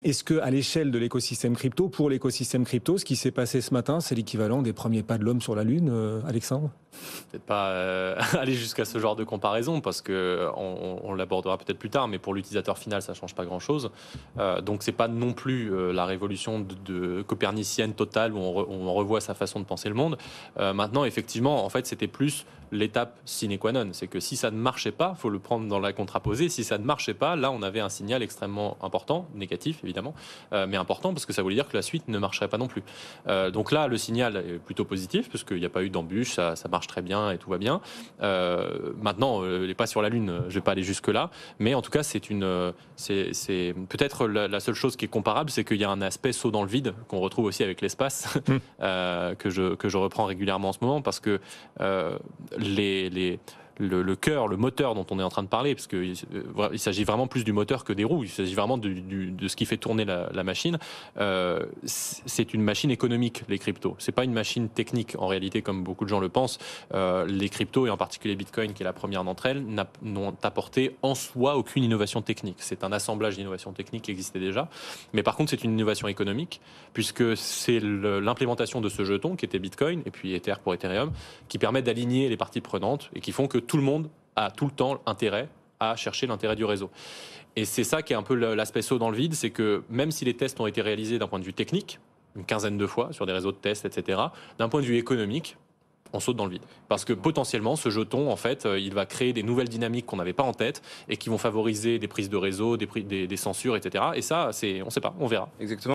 Est-ce qu'à l'échelle de l'écosystème crypto, pour l'écosystème crypto, ce qui s'est passé ce matin, c'est l'équivalent des premiers pas de l'homme sur la Lune, Alexandre? Peut-être pas aller jusqu'à ce genre de comparaison parce que on l'abordera peut-être plus tard, mais pour l'utilisateur final, ça change pas grand-chose. Donc c'est pas non plus la révolution de copernicienne totale où on revoit sa façon de penser le monde. Maintenant, effectivement, en fait, c'était plus l'étape sine qua non. C'est que si ça ne marchait pas, faut le prendre dans la contraposée. Si ça ne marchait pas, là, on avait un signal extrêmement important, négatif évidemment, mais important parce que ça voulait dire que la suite ne marcherait pas non plus. Donc là, le signal est plutôt positif parce qu'il n'y a pas eu d'embûche, ça marche très bien et tout va bien. Maintenant, elle n'est pas sur la Lune, je ne vais pas aller jusque-là, mais en tout cas, c'est peut-être la seule chose qui est comparable, c'est qu'il y a un aspect saut dans le vide qu'on retrouve aussi avec l'espace, que je reprends régulièrement en ce moment, parce que le cœur, le moteur dont on est en train de parler, parce qu'il s'agit vraiment plus du moteur que des roues, il s'agit vraiment de ce qui fait tourner la machine. C'est une machine économique, les cryptos. C'est pas une machine technique, en réalité, comme beaucoup de gens le pensent. Les cryptos, et en particulier Bitcoin, qui est la première d'entre elles, n'ont apporté en soi aucune innovation technique. C'est un assemblage d'innovations techniques qui existait déjà. Mais par contre, c'est une innovation économique, puisque c'est l'implémentation de ce jeton, qui était Bitcoin, et puis Ether pour Ethereum, qui permet d'aligner les parties prenantes et qui font que tout le monde a tout le temps intérêt à chercher l'intérêt du réseau. Et c'est ça qui est un peu l'aspect saut dans le vide, c'est que même si les tests ont été réalisés d'un point de vue technique, une quinzaine de fois sur des réseaux de tests, etc., d'un point de vue économique, on saute dans le vide. Parce que potentiellement, ce jeton, en fait, il va créer des nouvelles dynamiques qu'on n'avait pas en tête et qui vont favoriser des prises de réseau, des censures, etc. Et ça, on ne sait pas, on verra. Exactement.